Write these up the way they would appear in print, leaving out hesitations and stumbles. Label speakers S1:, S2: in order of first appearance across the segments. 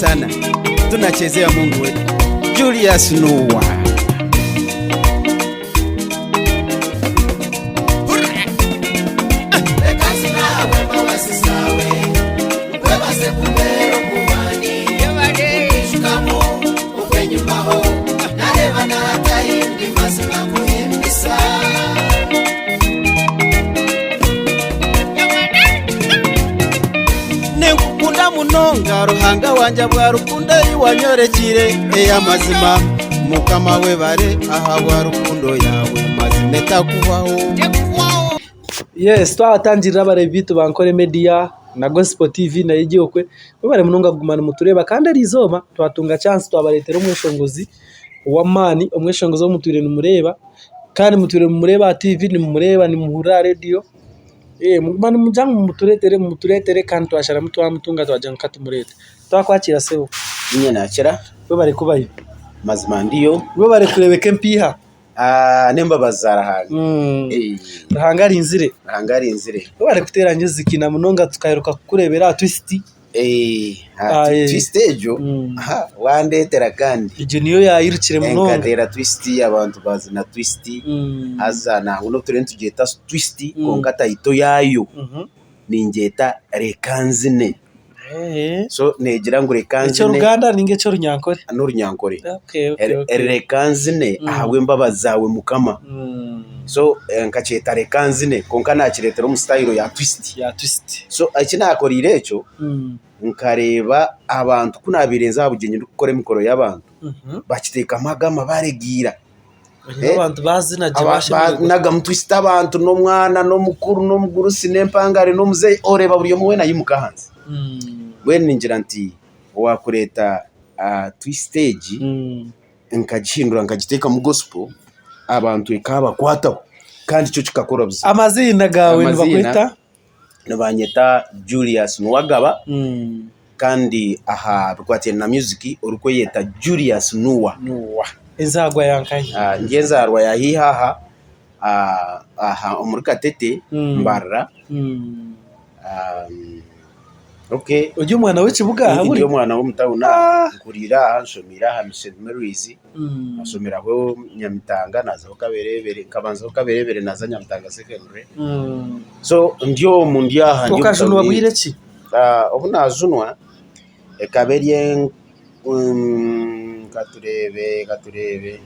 S1: sana. Tunachezea Mungu wetu. Julius Nuwa. Nekukunda munonga ruhanga wanja bwa rukundo iwanyorekire amazima mukama we bare aha bwa rukundo yawe mazime takubaho.
S2: Yes, twatangirira abarebitu ba Nkore Media na Gospel TV na Yigiyokwe bare munonga gumana mutureba kandi ari izoma twatunga chance twabaretera Omweshongozi wa mani Omweshongozi wo muturire numureba kandi muturire mureba TV ni mureba ni muhura radio mugumana mujangu muturetere kandi twashara mutunga twajanga katumurete twakwakira sebo
S1: Inye nakira
S2: bo bare kubayo
S1: mazima ndiyo
S2: bo bare kurebeke mpiha
S1: nemba bazarahanga
S2: rahangari inzire
S1: bo
S2: bare kuteranya zikina munonga tukaheruka kukurebera twist
S1: twist ejo wandetera kandi
S2: ije niyo yayirukire munonga
S1: enkatera twist abantu bazina twist azana uno turenti tugeta twist konkata ito yayo ningeta rekanzine so negira ngo rekanzine
S2: cyo Uganda ninge cyo Runyankore
S1: n'Urunyankore
S2: okay
S1: rekanzine ahawe mbabazawe mukama so nkaceta rekanzine konka nakiretera mu style ya twist so akinakorire echo nkareba abantu kunabirenza abugenye ndukore mikoro y'abantu bakiteka amagama baregira
S2: abantu bazina jabashe
S1: naga mutwista abantu no mwana no mukuru no muguru sinempangare no muze oreba buriyo muwe nayimuka hanze bwene ngira nti wakureta twistage nkagihindura nkagiteka mu gospel abantu ikaba kwataho kandi cyo kikakora byiza.
S2: Amazina gawe nibakwita
S1: nabanyeta Julius Nuwa kandi aha rwatye na music uruko yeta Julius Nuwa
S2: izagwa yankaye
S1: ngezarwa yahihaha aha umurika tete mbarra okay
S2: ujye umwana w'ikibuga
S1: haburi umwana wo mutawuna kurira ansomira ha St Mary's asomira ho Nyamitanga nazo kaberebere kabanza ho kaberebere naza Nyamitanga secondary so ndiyo mundiya hanjye
S2: ukajunwa bwireki
S1: ubu nazunwa kaberye katurebe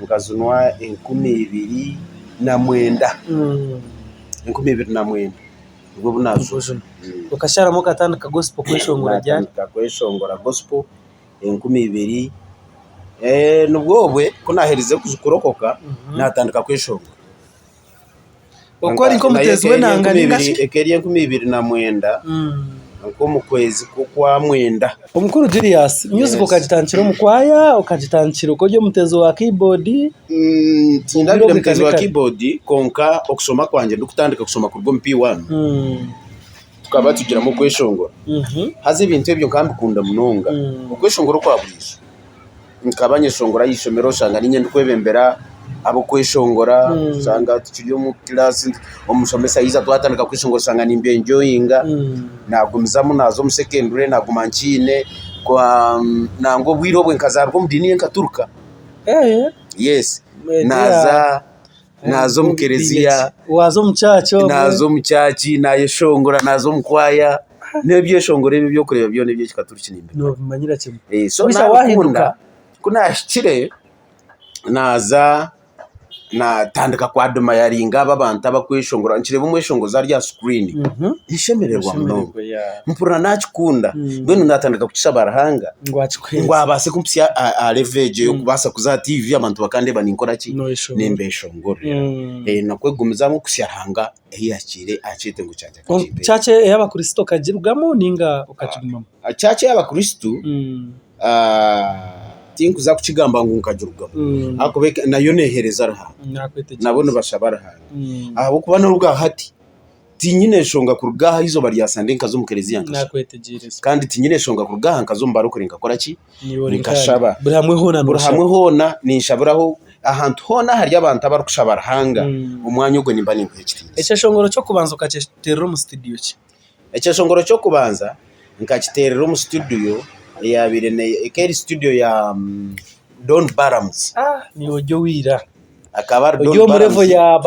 S1: mukazunwa 2029 ubwo bunazo
S2: ukashara mo katana ka gospel kweshongora cyane
S1: kweshongora gospel 2020 nubwobwe kunaherize kuzukurokoka natandika kweshongora
S2: ukora inko mutezwe nangana
S1: ekeriye 2029 nko mu kwezi kwa mwenda
S2: umukuru Julius music ukagitankira mu kwaya ukagitankira uko ryo mutezo wa keyboard
S1: tindabire mutezo wa keyboard konka okusoma kwanje ndukutandika kusoma ku rwo MP1 tukaba tugira mu kweshongora haze ibintu ebyo kandi kunda munonga ukweshongora kwa burisho nkabanye shongora yishomero shanga ninye ndikwebembera abo kweshongora sanga tucyo mu class omusomesa yiza twatandika kweshongora sanga nimbe enjoyinga nagumizamu nazo mu secondary nagumankine kwa nango bwirobwe nkazarwo mudini nkaturuka yes nazo mukerezia
S2: wazo mucacho
S1: nazo mucaci nayeshongora nazo mukwaya nebyo shongore byo kureba byo nebyo kikaturukina
S2: no manyira kimwe
S1: so nawahinduka kunashikire naza natandika kwa doma yaringa abantu abakweshongora nkireba umweshongoza rya screen nishemererwa mnongo mpura nakikunda bwene natandika kucishabarahanga ngo abase kumpya leverage yo kubasa kuza TV abantu bakande baninkora ki nembeshongore nakwegumiza mu kusyaranga yakire acite ngo
S2: cyace y'abakristo kagirugamo ninga ukakigumamo
S1: cyace y'abakristo tinkuza kukigamba ngo nkajurugamo akobeka nayo nehereza raha nabone bashabaraha abo kubana rubwa hati tinyine shonga kurugaha izo bari yasande nkazo mukerezi yankasha
S2: nakwetegereza
S1: kandi tinyine shonga kurugaha nkazo mbarukore nkakora ki nikashaba
S2: burahamwe
S1: hona nishaburaho ahantu hona hari abantu abarukushabarahanga umwanya ugwe nimba nimba ekiti
S2: ecyo shongoro cyo kubanza ukaciterera mu studio ki
S1: ecyo shongoro cyo kubanza nkakiterera mu studio ya birene ekeri studio ya Don Barams
S2: ni ojo wira
S1: akaba Don
S2: Barams ojo murevo ya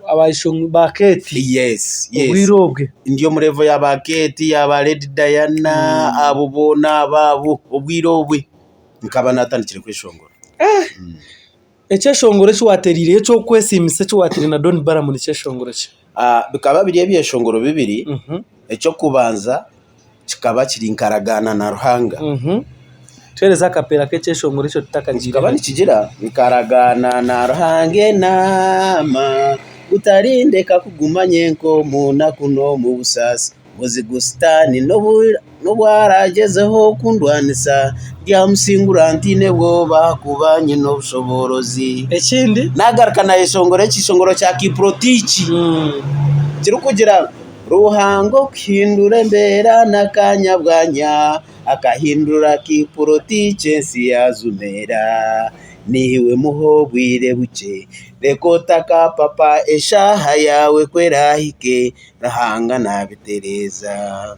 S2: abaishongo baketi
S1: yes
S2: ubwirobwe
S1: ndiyo murevo ya baketi ya ba Lady Diana abo bona babo ubwirobwe nkaba natandikire kwishongora
S2: Echeshongore cywaterire cyo kwesimise cywaterire na Don Baramu ni cheshongore cyo
S1: bikaba biriye byeshongoro bibiri ecyo kubanza kikaba kiri Nkaragana na Ruhanga
S2: Tereza kapera ke cheshongore cyo tutakagira
S1: kikaba nikigira Nkaragana na Ruhange nama utarindeka kugumanye nko muna kuno mu busasi muzi gustani no bwaragezeho kundwanisa bya musingurantine bwo bakubanye no bushoborozi
S2: ekindi
S1: nagarukana ishongoro cy'ishongoro cya kiprotici kiri kugira ruhango kihindure mbera nakanyabwanya akahindura kiprotici siyazumera niwe muho bwire buke rekotaka papa eshaha yawe kwerahike Ruhanga nabitereza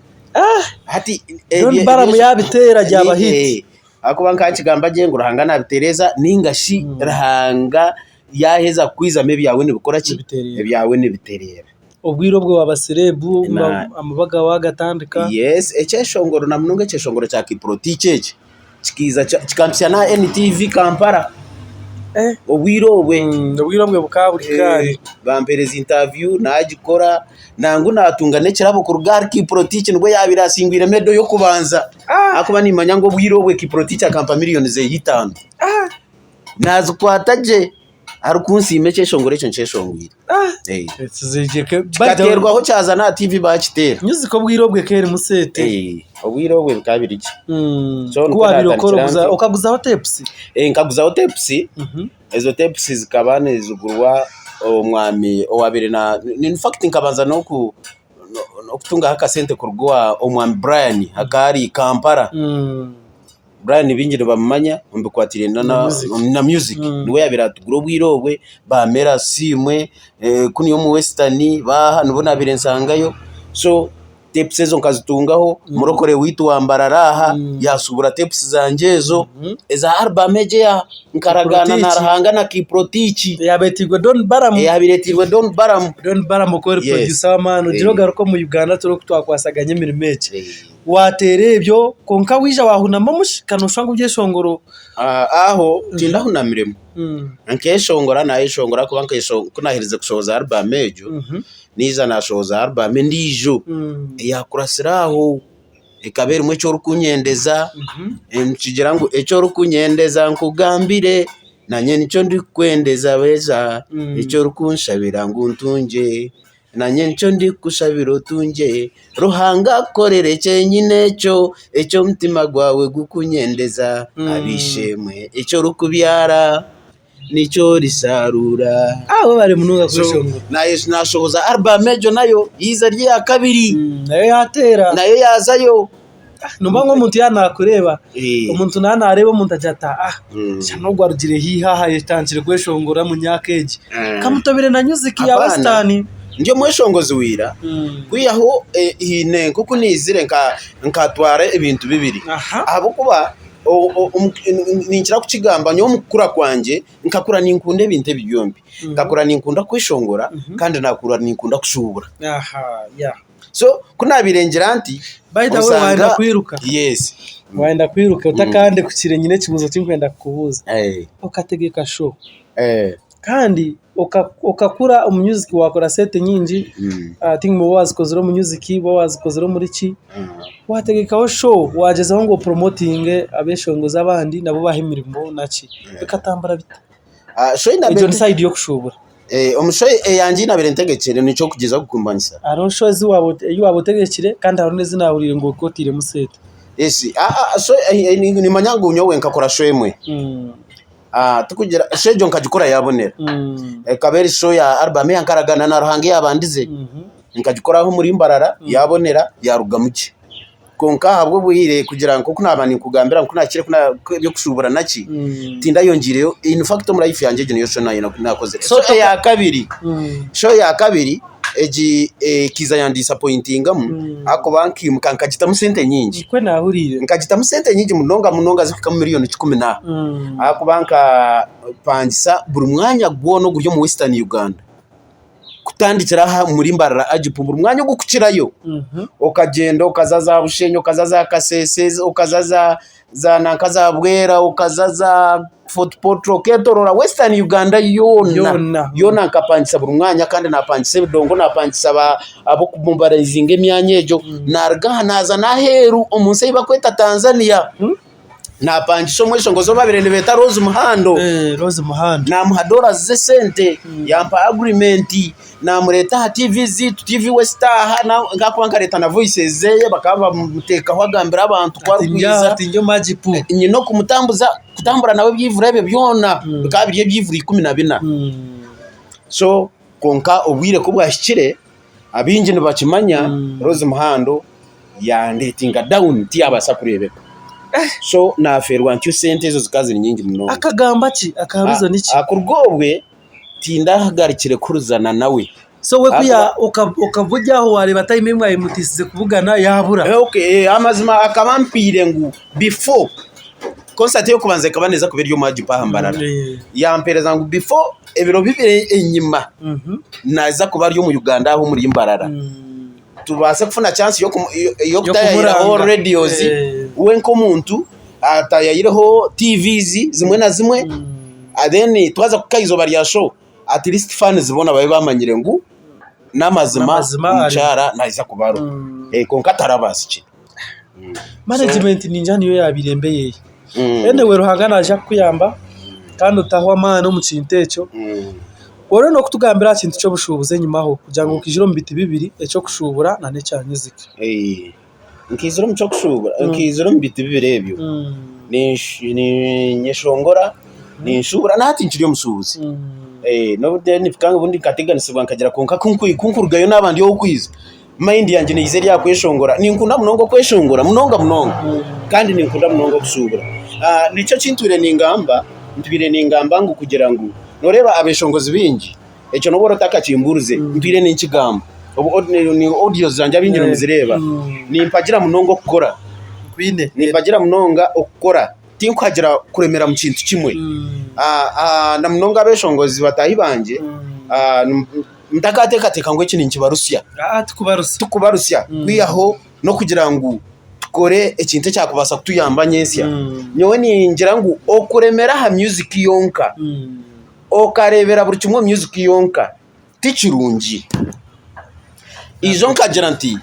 S1: hati
S2: Don Baramu yabitera ryabahiti
S1: akuba nkakigamba je ngo Ruhanga nabitereza ningashi Ruhanga yaheza kwizame byawe nibikora ki byawe nibiterera
S2: ubwiro bwo abaserebu amabaga wagatandika
S1: yes echeshongoro na mununge cheshongoro cya kiprotici kikiza kikampya na NTV Kampala ubwirobwe
S2: bukaburi
S1: bampereza interview nagikora nangu natungane kirabo ku rugari kiprotici ngo yabirasingwire medo yo kubanza akuba nimanya ngo bwirobwe kiprotici akampa millions 5 nazukwataje arukunsi imecheshongore cyo ncheshongwire katerwaho cyaza na TV bakitera
S2: nyuzi ko bwirobwe kere musete
S1: ubwirobwe bukabiri ki
S2: kuwabirokora ukaguzaho tepsi
S1: nkaguzaho tepsi ezo tepsi zikabane zugurwa omwami owabire na in fact nkabanza no kutunga haka sente kurugwa omwami Brian hakari Kampala Brian bingire bamanya mbikwatire na music niwe yabiratugura ubwirobwe bamera simwe kuniyo mu western hano bona birensangayo so tips ezo nkazitungaho murokore witu wambara raha yasubura tips zanjezo eza album eje ya Nkaragana na Ruhanga na kiprotici
S2: yabetirwe Don Baramu
S1: Don Baramu
S2: ko producer w'amano jiroga ko mu Uganda turo twakwasaganye mirimeche waterebyo konka wija wahunama mushikano shwangu byeshongoro
S1: aho tindaho na miremo nkeshongora nayishongora kuba kunahirize kushoza album ejo niza nashoza album ndijo yakurasiraho ekabera mwe cyo rukunyendeza mkigira ngo ecyo rukunyendeza nkugambire nanye nico ndi kwendeza beza icyo rukunshabira ngo ntunje nanye nico ndi kushabira otunje Ruhanga korere cyenyine ecyo mtima gwawe gukunyendeza abishemwe icyo rukubyara nico risarura
S2: aho bari mununga kwishongora
S1: nayo nashoboza album ejo nayo yiza rya kabiri
S2: nayo yatera
S1: nayo yazayo
S2: numva ngo umuntu yanakureba umuntu nanareba umuntu ajata cyano gwarugire hihaha yetancire kwishongora mu nyakeje kamutobere na music ya western
S1: ndio mweshongozi wira kwiyaho hine kuko nizire nkatware ibintu bibiri abo kuba ninkira kukigamba nyo mukura kwanje nkakura ninkunde ibintu byombi nkakura ninkunda kwishongora kandi nakura ninkunda kushubura so kunabirengera anti
S2: by the way waenda kwiruka waenda kwiruka utakande kukire nyine kibuzo cy'inkwenda kubuza ukategeka show kandi ukakura umumusic wakora set nyinji think mu wazikozero mu music bo wazikozero muri ki wategekaho show wagezaho ngo promoting abeshongoza abandi nabo bahimirimo naki bikatambara bita
S1: show
S2: ina side yo kushobora
S1: omushoye yanjye nabere ntegekere nico kugeza gukumbanyisa
S2: aro shows wabo tegekire kandi aro nezi nahurire ngo kotire musete
S1: so ni manyango nyowe nkakora show emwe tukugira shejo nkagikora yabonera kaberi show ya album ya Nkaragana na Ruhanga yabandize nkagikoraho muri Mbarara yabonera yarugamuke konka habwo buhire kugira ngo kunabani kugambira ngo kunakire byo kushubura naki tinda yongireyo in fact muri life yanje niyo show nayo nakoze show ya kabiri eji kiza ya disappointingamu ako banki mukankagita musente nyingi
S2: kwe nahurire
S1: nkagita musente nyingi munonga zifika mu miliyoni 10 ako banka pangisa buri mwanya gwono guryo mu Western Uganda kutandikira ha muri mbarara agipumbura umwanya wo gukirayo ukagenda ukazaza bushenyo ukazaza kasese ukazaza za nankaza bwera ukazaza Fort Portro ketorora Western Uganda yona nkapangisa buri mwanya kandi napangisa bidongo napangisa abo kubumbarizinga emyanyejo narga naza naheru omunsi bakweta Tanzania napangisha Omweshongozi babirene beta Rose Muhando
S2: Rose Muhando
S1: namuhadora ze sente yampa agreement namureta TV Westar ngakubanka leta na voices zeye bakaba muteka hwagambira abantu kwarukwiza
S2: tinjo majipu
S1: nyino kumutambuza kutambura nawe byivurebe byona bikabiriye byivuri 14 so konka obwire ko bwashikire abinje nibakimanya Rose Muhando yandetinga down ti abasa kurebeka so naferwa ntyo sente zo zikazi nyingi muno
S2: akagamba ki akabizo niki
S1: akurgobwe tinda hagarikire kuruzana nawe
S2: so we kuya ukavujyaho wareba time imwe ayimutisize kuvugana yabura
S1: okay amazima akabampire ngu before concert yo kubanza kabaneza kubiryo maji pahambarara yampereza ngu before ebiro bibire enyima naza kubaryo mu Uganda aho muri imbarara tubase kufuna chance yo kutayira all radios wenko muntu atayayireho TVs zimwe na zimwe then twaza kukayizo bari ya show at least fans zibona babe bamanyire ngu namazima nchara naiza kubaro konka tarabasiki
S2: management ninjani yo yabirembeye ene we ruhangana aje kuyamba kandi utahwa mana mu kintecho wore no kutugambira kintu cyo bushubuze nyumaho kugira ngo kijiro mbiti bibiri eco kushubura nane cya music
S1: nkiziro mco kushubura nkiziro mbiti bibiri ebyo ni nyeshongora ni nshubura nati nkiriyo mushubuzi no then ifkanga bundi kateganisibwa nkagera konka kunkurugayo nabandi yo kwiza mind yanje nizeri yakweshongora ninkunda munongo kweshongora munonga kandi ninkunda munongo kushubura nico cinture ningamba ntubire ningamba ngo kugira ngo noreba abeshongozi bingi eco noboro takachimburuze ntubire ninkigamba ni audio zanje abinjira muzireba nimpagira munongo kukora
S2: kwine
S1: nimpagira munonga okukora tinkwagera kuremera mu kintu kimwe na munonga abeshongozi batahibanje mtakateka ngo iki ninkibarusya tukubarusya kwiyaho no kugira ngo tukore ekintu cyakubasa kutuyamba nyesya nyowe ningira ngo okuremera ha music yonka okarebera buri kimwe music yonka tikirungi izo nkagira nti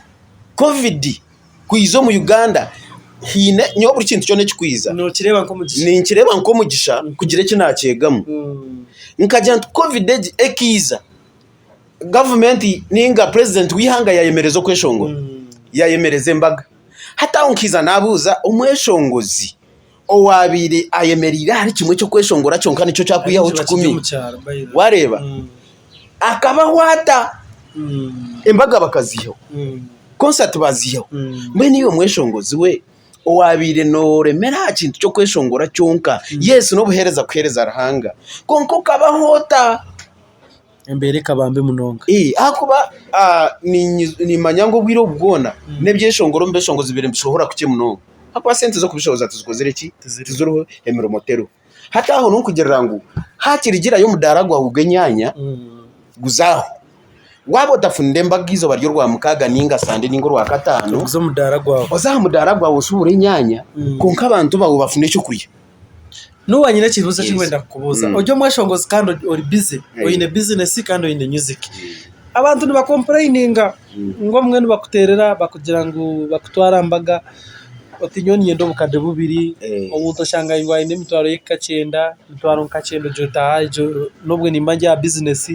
S1: covid kuizo mu Uganda hine nyo buri kintu cyo nekikwiza
S2: no kireba nko mugisha
S1: ni nkireba nko mugisha kugire kinakegamo nkagira nti covid ekiza government ninga president wihanga yayemerezo kweshongo yayemereze mbaga hata unkiza nabuza Omweshongozi owabire ayemerira hari kimwe cyo kweshongora cyonka nicyo cyakwiyaho 10 wareba akaba hwata embaga bakaziho concert baziho mbe niyo Omweshongozi we owabire no remera kintu cyo kweshongora cyonka yesu no buhereza kwereza arahanga konko kabahota
S2: embere kabambe munonga
S1: akuba ni manyango bwiro bwona nebyeshongoro mbeshongozi bire mbishobora kuke munonga akuba sente zo kubishoboza tuzikozere ki tuzuruho emero motero hata aho nkugerera ngo hakirigira yo mudaragwa ugenyanya guzaho wabo tafunde mbagizo baryo rwa mukaga ninga sande ningo rwa katano
S2: zo mudaragwa
S1: oza mudaragwa usubure nyanya konka abantu bawo bafune cyo kurya
S2: nuwa nyine kibuza cy'wenda kubuza ojo Mweshongozi kandi ori busy oyine business kandi oyine music abantu ni bakomplaininga ngo mwe bakuterera bakugira ngo bakutwara mbaga otinyoni yendo bukade bubiri obuto shanga ingwa ine mitwaro y'ikacenda mitwaro nkacendo jota ajo nobwe nimanje ya business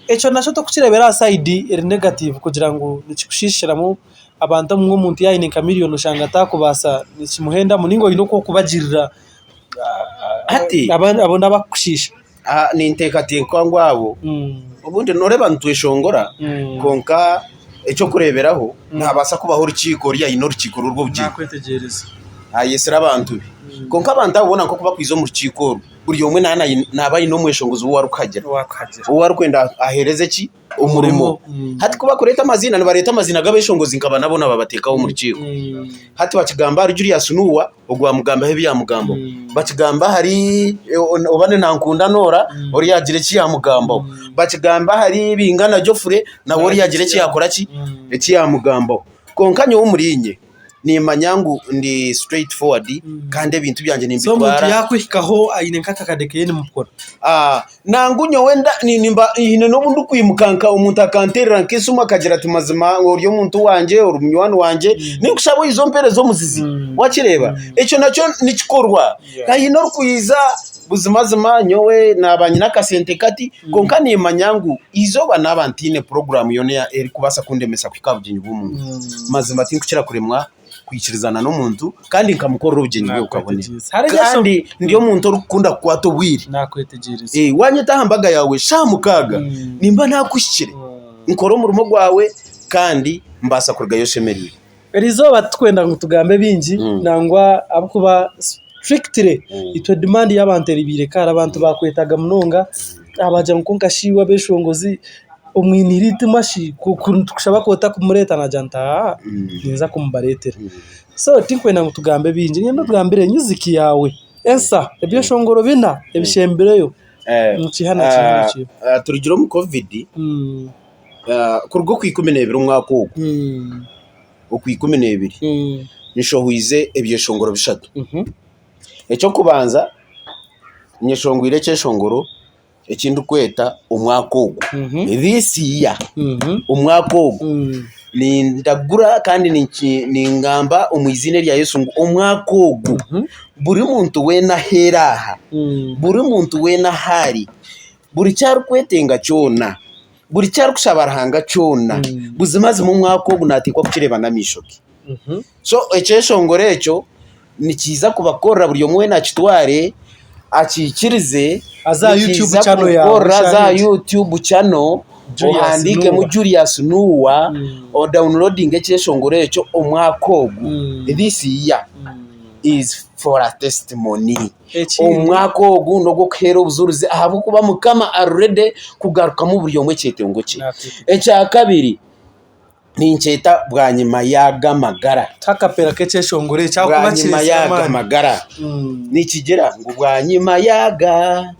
S2: eco nasho to kukirebera side eri negative kugira ngo nikikushishiramo abantu mwe muntu yayine nka miliyoni ushanga takubasa nikimuhenda muningo yino ko kubagirira
S1: ati
S2: abona bakushisha
S1: ni inteka ngwabo ubundi noreba ntweshongora konka eco kureberaho ntabasa kubaho urukiko rya ino rukiko rwo bujye
S2: nakwetegereza
S1: ayesera abantu konka abantu abona ko kuba kwizo mu rukiko buri umwe nabaye no Mweshongozi wo warukagera uwo warukwenda ahereze ki umurimo hati kuba kureta amazina nibareta amazina g'abeshongozi nkaba nabona babatekaho mu rukiko hati bakigamba hari Julius Nuwa ogwa mugamba hebi ya mugambo bakigamba hari obane nankunda nora ori yagire ki ya mugambo bakigamba hari bingana Jofure na ori yagire ki yakora ki ya mugambo konkanyo umurinye ni manyangu ndi straightforward kandi ibintu byanje nimbitwara
S2: so muntu yakwihikaho ayine nkakakadekeye ni mukora
S1: nangunyo wenda nimba hino n'ubundu kwimukanka umuntu akanterera nkisuma kagira tumazima ngoryo muntu wanje urumywano wanje nikushabo izo mpere zo muzizi wakireba eco naco nikikorwa kahino rukuyiza buzimazima nyowe nabanye nakasente kati konka ni manyangu izo banabantine program yone ya eri kubasa kundemesa kwikabuginyi bumuntu mazima tinkukira kuremwa kwikirizana n'umuntu kandi nkamukora urugenyi bwe ukabone kandi ndiyo muntu rukunda kwato wiri
S2: nakwetegereza
S1: wanyita hambaga yawe shamukaga nimba nakushikire nkoro mu rumo rwawe kandi mbasa kurga yoshemerire
S2: erizo twenda ngo tugambe bingi nangwa abukuba strictly itwe demand y'abantu ribire kara abantu bakwetaga munonga abaja nkonkashiwa beshongozi umwiniriti mashi kushaba kota kumureta na janta niza kumbaretera so tinkwenda ngo tugambe bingi nyendo tugambire nyuziki yawe ensa ebyo shongoro bina ebishembereyo mukihana cyo
S1: turigiro mu covid kurgo kwikumene umwaka uko ukwikumene ebiri nishohuize ebyo shongoro bishatu ecyo kubanza nyeshongwire cyeshongoro ekindi kweta umwakogo this year umwakogo ni ndagura kandi ni ngamba umwizine rya Yesu ngo umwakogo buri muntu we na heraha buri muntu we na hari buri cyari kwetenga cyona buri cyari kushabarahanga cyona buzimaze mu mwakogo natikwa kukireba na mishoki so ekeshongore echo ni kiza kubakora buri yomwe na kitware akikirize
S2: aza YouTube channel
S1: za YouTube channel uhandike mu Julius Nuwa o downloading ekeshongore echo omwakogu this year is for a testimony omwakogu no gukera ubuzuruzi ahabo kuba mukama already kugaruka mu buri yomwe cyetengo cye echa kabiri nincheta bwanyima yaga magara
S2: takapera keceshongore cyakubakiriza
S1: yaga magara nikigera ngo bwanyima yaga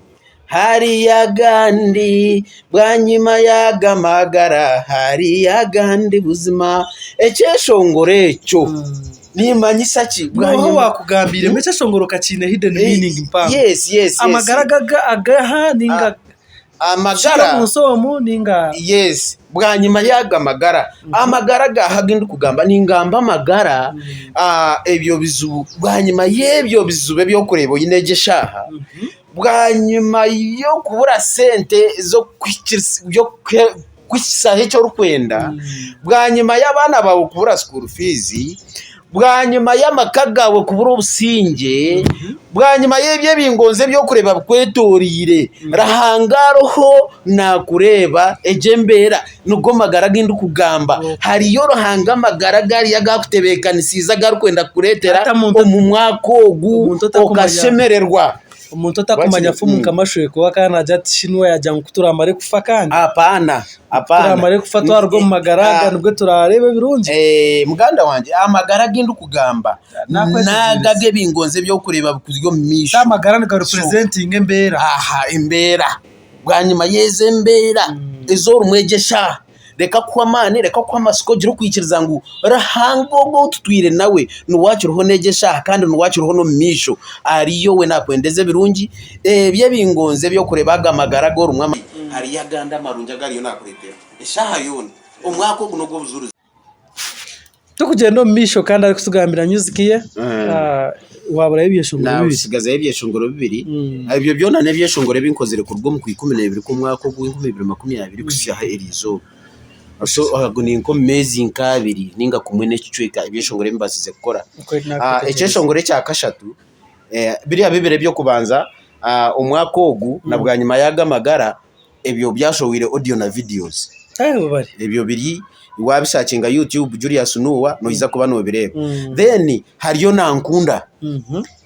S1: hari yagandi bwanyima yaga magara hari yagandi buzima ekeshongore cyo nimanyisa ki
S2: bwanyima wakugambire meceshongoro kacine hidden meaning impamvu
S1: yes
S2: amagaragaga agaha ninga
S1: amagara
S2: musomu ninga
S1: yes bwanyima yaga magara amagara gahagindu kugamba ningamba amagara ebyo bizu bwanyima yebyo bizube byo kurebo yinegeshaha bwanyima yo kubura sente zo kwisahe cyo rukwenda bwanyima y'abana bawe kubura school fees bwanyima y'amakagawe kubura ubusinge bwanyima yebye bingonze byo kureba bukwetorire rahangaroho nakureba ejembera nugo magara gindu kugamba hari yo rohanga magara gari yagakutebekanisiza garukwenda kuretera mu mwakogu okashemererwa
S2: umuntu atakumanya fumu kamashoye kuba kana jati shinwa yaja kutura mare kufa kandi
S1: apana
S2: mare kufatwa argo magaraga nubwo turarebe birunje
S1: muganda wanje amagara gindu kugamba nagage bingonze byo kureba kuzyo misho
S2: amagara nga representing embera
S1: embera bwanyuma yeze embera ezoro mwegesha reka kwa mane reka kwa masiko jiro kwikiriza ngo rahangogo tutwire nawe nuwacyo negesha kandi nuwacyo no misho ariyo we nakwendeze birungi bye bingonze byo kurebaga magara go rumwa hari yaganda marunja gariyo nakuretera eshaha yone umwako guno go buzuruzi
S2: tukugenda mu misho kandi ari kusugambira music ye wabura ibyeshongoro
S1: bibiri nasigaza ibyeshongoro bibiri ibyo byona ne byeshongoro binkozere ku rwo mu 12 ku mwaka w'2020 kushaha erizo so aguni nko mezi nkabiri ninga kumwe n'ekicweka ibyeshongore mbasize gukora ekeshongore cya kashatu biriya bibere byo kubanza umwakogu na bwanyuma yaga magara ebyo byashowire audio na videos
S2: bari
S1: ebyo biri wabishakinga YouTube Julius Nuwa noiza kuba no bireba. Then hariyo nankunda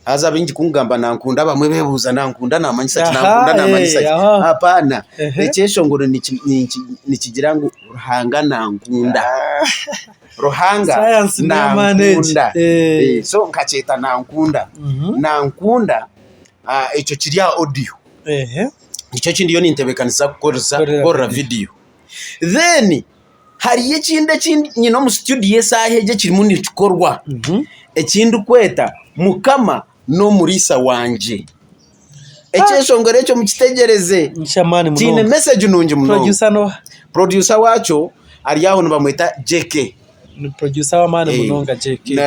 S1: haza bingi kungamba nankunda bamwe bebuza nankunda namanyisa nankunda namanyisa hapana ekeshongoro nikigira ngo ruhanga nankunda ruhanga nankunda so nkacheta nankunda nankunda echo kiria audio icyo kindi yo nintebekanisa gukora video then hari ikindi nyino mu studio saheje kirimo nikorwa ekindi kweta mukama no murisa wanje ekeshongore cyo mukitegereze kine message nunje muno producer wacho ari yaho bamwita JK
S2: ni producer wa mane munonga JK
S1: na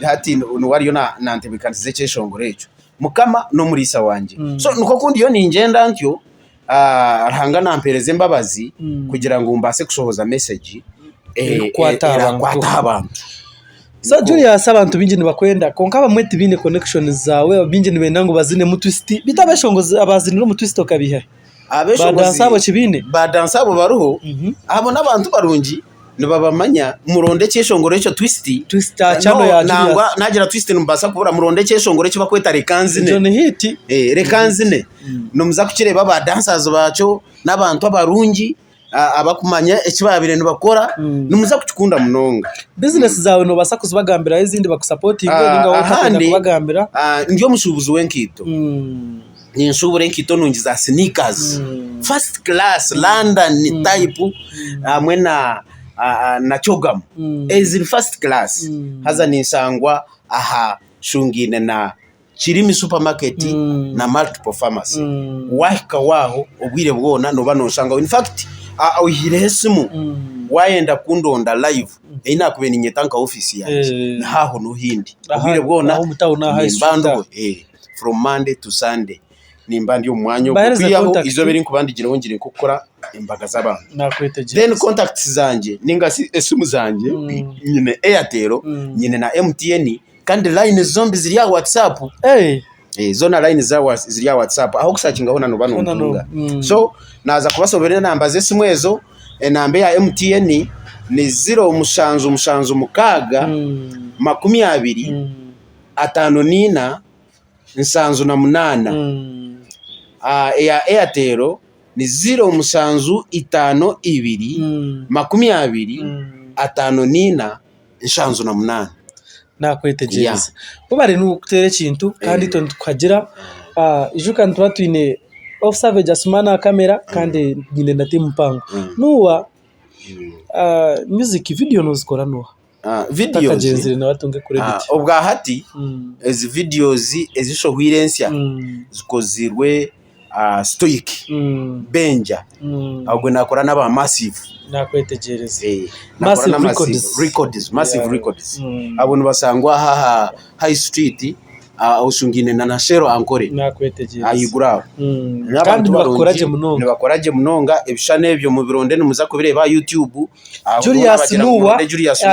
S1: hati wariyo na ntebekanise ekeshongore cyo mukama no murisa wanje so nuko kundi yo ningenda ntyo arahanga nampereze mbabazi kugira ngo mbase kushohoza message kwata abantu.
S2: So Julius abantu bingi nibakwenda konka bamwete bine connections zawe bingi nibenda ngo bazine mu twist bitabeshongozi abazinira mu twist okabihe abeshongozi abo kibine
S1: badansa abo baruho abo nabantu barungi nibabamanya muronde cyeshongore cyo twist
S2: cyano ya
S1: nangwa nagira twist numbasa kubura muronde cyeshongore cyo bakweta rekanzine
S2: John hit
S1: rekanzine no muza kukireba ba dancers bacho nabantu abarungi abakumanya ekibabire nibakora numuza kuchikunda munonga
S2: business zawe no basa kuzibagambira izindi bakusupporting ninga wotenda kubagambira
S1: ngiyo mushubuzi wenkito ni nshubure nkito nungiza sneakers first class London type amwe na chogam is first class haza nisangwa aha shungine na Chirimi supermarket na multiple pharmacy wahika waho obwire bwona no banoshanga in fact awihiresimu wayenda kundonda live ina kubeni nyetanka office yanjye naho no hindi obwire bwona nimbando from Monday to Sunday nimbandi umwanya kwiyaho izo biri kubandigira wongire gukora imbaga z'abantu then contacts zanje ninga esimu zanje nyine Airtel nyine na MTN kandi line zombi ziri ya WhatsApp zona line ziri ya WhatsApp aho kusakinga hona no banunga so naza kubasoberera namba zesimu ezo enambe ya MTN ni 0 mukaga 20 5 nsanzu na munana ya Airtel ni 0 5 2 20 5 nsanzu na munana
S2: nakwetegereza bubare nukutere kintu kandi to tukagira ijuka ntwatwine off savage asumana kamera kandi nyine ndati mpango nuwa music video nozikora nuwa
S1: videos
S2: kagenzire nabatunge credit
S1: obwa hati ezi videos ezishohwirensia zikozirwe stoic benja ahubwo nakora naba massive
S2: nakwetegereza
S1: massive records abone basangwa high street ushungine na Nashero Nkore
S2: nakwetegereza
S1: ayigura
S2: kandi
S1: bakoraje munonga ebishane ebyo mu bironde nimuza kubireba YouTube
S2: Julius Nuwa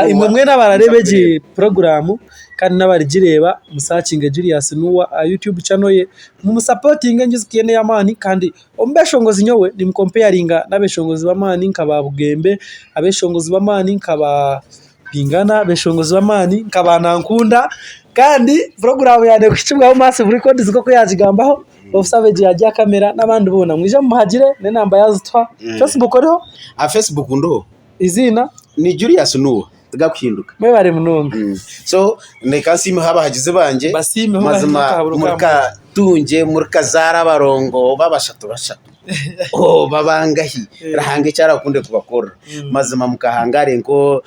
S2: imwe mwe n'abararebeje program kandi n'abarigireba musakinge Julius Nuwa YouTube channel ye mu supporting ngizikene yamani kandi ombeshongozi nyowe ni comparinga n'abeshongozi bamani nkababugembe abeshongozi bamani nkaba pingana abeshongozi bamani nkabana nkunda kandi program yane kuchibwa massive records ko yajigambaho of savage yajya kamera nabandi bona mwije muhagire ne namba yazitwa Facebook ariho
S1: Facebook ndo
S2: izina
S1: ni Julius Nuwa gakuhinduka
S2: mwe bari munonga
S1: so nekasime haba hagize banje mazima murka tunje murka zara barongo babashatu babangahi rahange cyara kunde kubakora mazima mukahangare ngo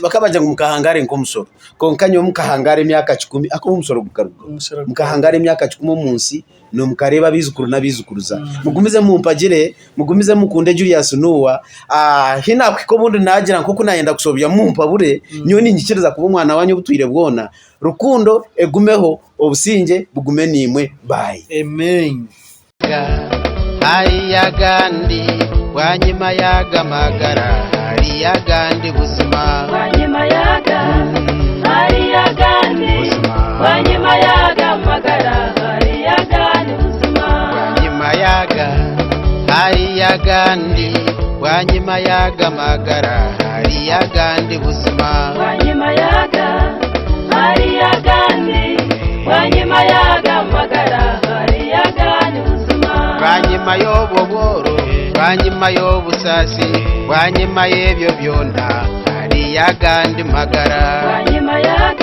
S1: bakabajya ngo mukahangare ngo musoro konkanyo mukahangare imyaka 10 ako umusoro gukaruka mukahangare imyaka 10 munsi no mukareba bizukuru nabizukuruza mugumize mumpagire mugumize mukunde Julius Nuwa hina kwiko bundi nagira nko kunayenda gusobya mumpa bure nyo ningikiriza kuba umwana wanyu butwire bwona rukundo egumeho obusinge bugume nimwe bye
S2: amen
S3: hari yagandi wanyima yaga magara hari yagandi buzima wanyima yaga hari yagandi wanyima yaga magara hari yagandi buzima wanyima yaga hari yagandi wanyima yaga magara hari agandi buzima
S4: wanyima yaga hari agandi wanyima yaga magara hari agandi buzima
S3: wanyima y'oboboro wanyima y'obusasi wanyima y'ebyo byonna hari agandi magara
S4: wanyima yaga